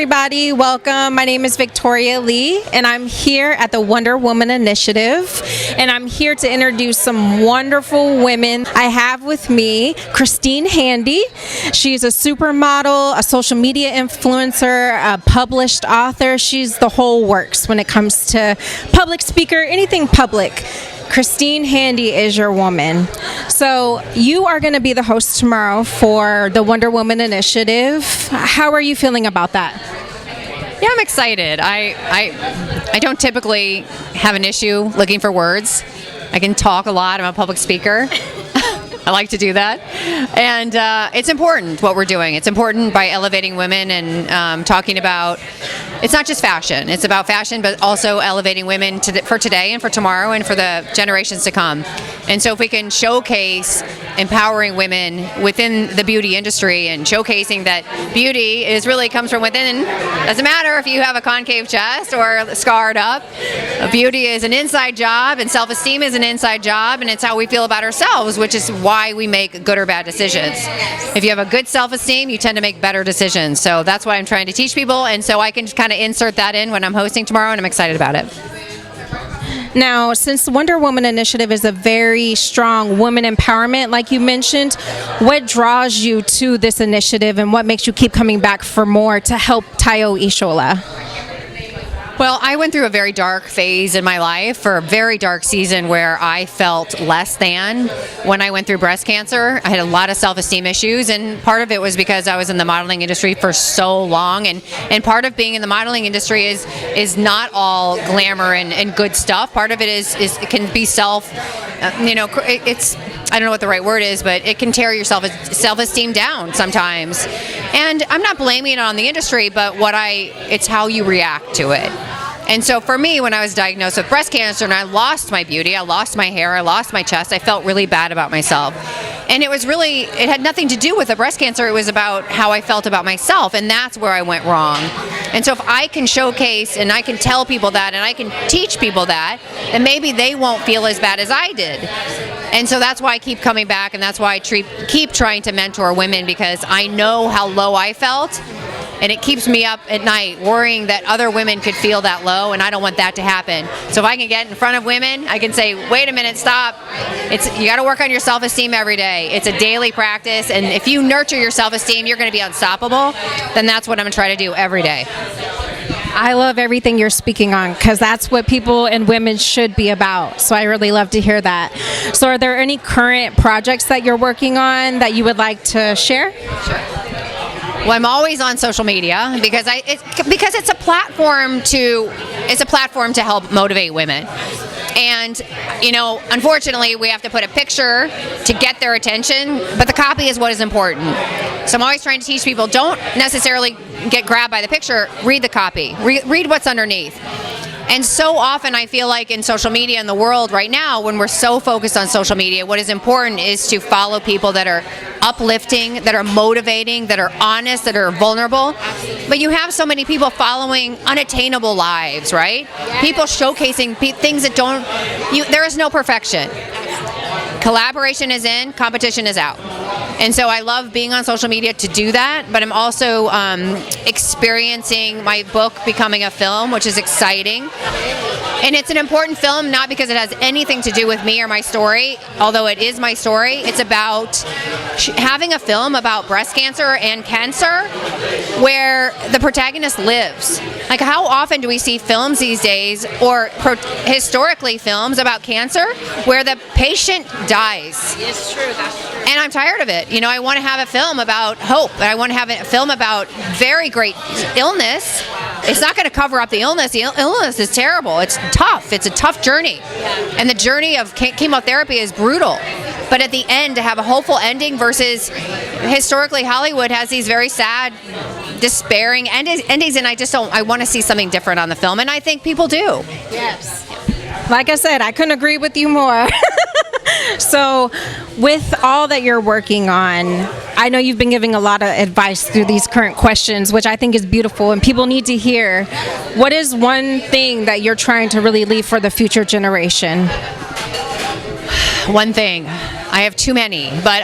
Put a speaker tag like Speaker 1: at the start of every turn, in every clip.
Speaker 1: everybody. Welcome. My name is Victoria Lee, and I'm here at the Wonder Woman Initiative, and I'm here to introduce some wonderful women. I have with me Christine Handy. She's a supermodel, a social media influencer, a published author. She's the whole works when it comes to public speaker, anything public. Christine Handy is your woman. So you are going to be the host tomorrow for the Wonder Woman Initiative. How are you feeling about that?
Speaker 2: Yeah, I'm excited. I don't typically have an issue looking for words. I can talk a lot. I'm a public speaker. I like to do that. And it's important what we're doing. It's important by elevating women and talking about, it's not just fashion. It's about fashion, but also elevating women for today and for tomorrow and for the generations to come. And so if we can showcase empowering women within the beauty industry and showcasing that beauty really comes from within, doesn't matter if you have a concave chest or scarred up. Beauty is an inside job, and self-esteem is an inside job, and it's how we feel about ourselves, which is why we make good or bad decisions. If you have a good self-esteem, you tend to make better decisions. So that's why I'm trying to teach people, and so I can kind of insert that in when I'm hosting tomorrow, and I'm excited about it.
Speaker 1: Now, since the Wonder Woman Initiative is a very strong women empowerment, like you mentioned, what draws you to this initiative and what makes you keep coming back for more to help Tayo Ishola?
Speaker 2: Well, I went through a very dark phase in my life, for a very dark season where I felt less than when I went through breast cancer. I had a lot of self-esteem issues, and part of it was because I was in the modeling industry for so long, and part of being in the modeling industry is not all glamour and good stuff. Part of it is it can be it's, I don't know what the right word is, but it can tear your self-esteem down sometimes. And I'm not blaming it on the industry, but it's how you react to it. And so for me, when I was diagnosed with breast cancer and I lost my beauty, I lost my hair, I lost my chest, I felt really bad about myself. And it had nothing to do with the breast cancer, it was about how I felt about myself, and that's where I went wrong. And so if I can showcase and I can tell people that and I can teach people that, then maybe they won't feel as bad as I did. And so that's why I keep coming back, and that's why I keep trying to mentor women, because I know how low I felt. And it keeps me up at night worrying that other women could feel that low, and I don't want that to happen. So if I can get in front of women, I can say, wait a minute, stop. You got to work on your self-esteem every day. It's a daily practice, and if you nurture your self-esteem, you're going to be unstoppable. Then that's what I'm going to try to do every day.
Speaker 1: I love everything you're speaking on, because that's what people and women should be about. So I really love to hear that. So are there any current projects that you're working on that you would like to share?
Speaker 2: Sure. Well, I'm always on social media because it's a platform to help motivate women. And, unfortunately, we have to put a picture to get their attention, but the copy is what is important. So I'm always trying to teach people, don't necessarily get grabbed by the picture, read the copy, read what's underneath. And so often I feel like in social media in the world right now, when we're so focused on social media, what is important is to follow people that are uplifting, that are motivating, that are honest, that are vulnerable. But you have so many people following unattainable lives, right? People showcasing things that there is no perfection. Collaboration is in, competition is out. And so I love being on social media to do that, but I'm also experiencing my book becoming a film, which is exciting. And it's an important film, not because it has anything to do with me or my story, although it is my story. It's about having a film about breast cancer and cancer where the protagonist lives. Like, how often do we see films these days, or historically films about cancer, where the patient dies?
Speaker 1: It's true, that's true.
Speaker 2: And I'm tired of it. I want to have a film about hope, and I want to have a film about very great illness. It's not going to cover up the illness. The illness is terrible. It's tough. It's a tough journey. And the journey of chemotherapy is brutal. But at the end, to have a hopeful ending versus historically Hollywood has these very sad, despairing endings, and I want to see something different on the film, and I think people do.
Speaker 1: Yes. Like I said, I couldn't agree with you more. So with all that you're working on, I know you've been giving a lot of advice through these current questions, which I think is beautiful and people need to hear. What is one thing that you're trying to really leave for the future generation?
Speaker 2: One thing. I have too many, but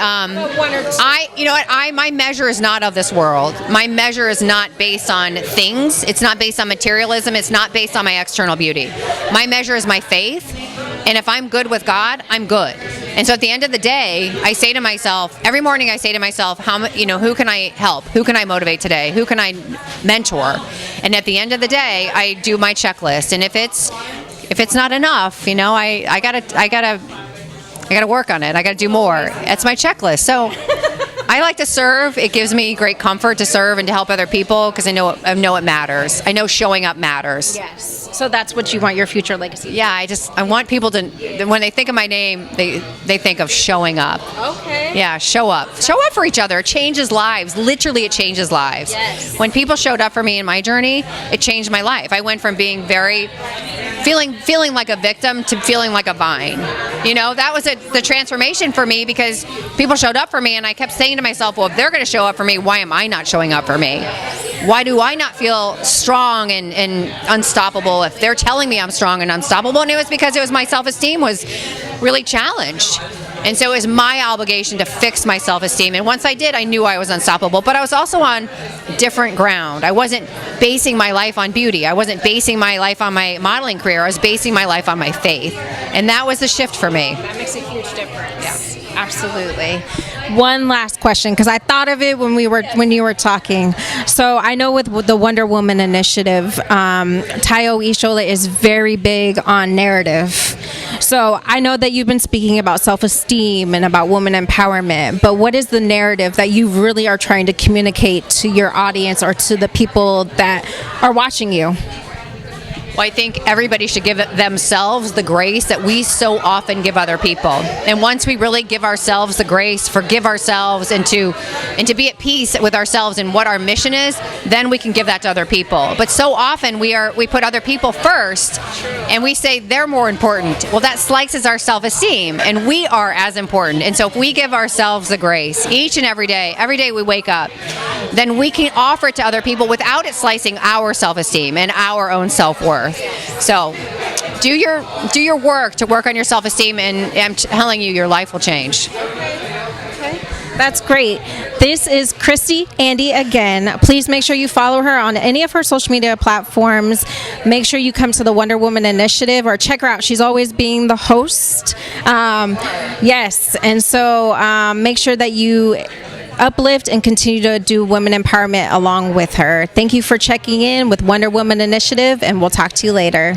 Speaker 1: one or two.
Speaker 2: you know what? My measure is not of this world. My measure is not based on things. It's not based on materialism. It's not based on my external beauty. My measure is my faith, and if I'm good with God, I'm good. And so at the end of the day, I say to myself every morning. I say to myself, who can I help? Who can I motivate today? Who can I mentor? And at the end of the day, I do my checklist. And if it's not enough, I gotta work on it. I gotta do more. That's my checklist. So I like to serve. It gives me great comfort to serve and to help other people because I know it matters. I know showing up matters.
Speaker 1: Yes. So that's what you want your future legacy.
Speaker 2: Yeah, I want people to, when they think of my name, they think of showing up.
Speaker 1: Okay.
Speaker 2: Yeah, show up. Show up for each other. It changes lives. Literally, it changes lives.
Speaker 1: Yes.
Speaker 2: When people showed up for me in my journey, it changed my life. I went from being feeling like a victim to feeling like a vine. That was the transformation for me because people showed up for me, and I kept saying to myself, well, if they're going to show up for me, why am I not showing up for me? Why do I not feel strong and unstoppable if they're telling me I'm strong and unstoppable? And it was because my self-esteem was really challenged. And so it was my obligation to fix my self-esteem. And once I did, I knew I was unstoppable. But I was also on different ground. I wasn't basing my life on beauty. I wasn't basing my life on my modeling career. I was basing my life on my faith. And that was the shift for me.
Speaker 1: That makes a huge difference. Yeah. Absolutely. One last question, because I thought of it when you were talking. So I know with the Wonder Woman initiative, Tayo Ishola is very big on narrative. So I know that you've been speaking about self-esteem and about woman empowerment, but what is the narrative that you really are trying to communicate to your audience or to the people that are watching you?
Speaker 2: Well, I think everybody should give themselves the grace that we so often give other people. And once we really give ourselves the grace, forgive ourselves, and to be at peace with ourselves and what our mission is, then we can give that to other people. But so often we put other people first, and we say they're more important. Well, that slices our self-esteem, and we are as important. And so if we give ourselves the grace each and every day we wake up, then we can offer it to other people without it slicing our self-esteem and our own self-worth. So do your work to work on your self-esteem, and I'm telling you, your life will change.
Speaker 1: Okay. That's great. This is Christy Andy again. Please make sure you follow her on any of her social media platforms. Make sure you come to the Wonder Woman Initiative or check her out. She's always being the host. Yes. And so make sure that you uplift and continue to do women empowerment along with her. Thank you for checking in with Wonder Woman Initiative, and we'll talk to you later.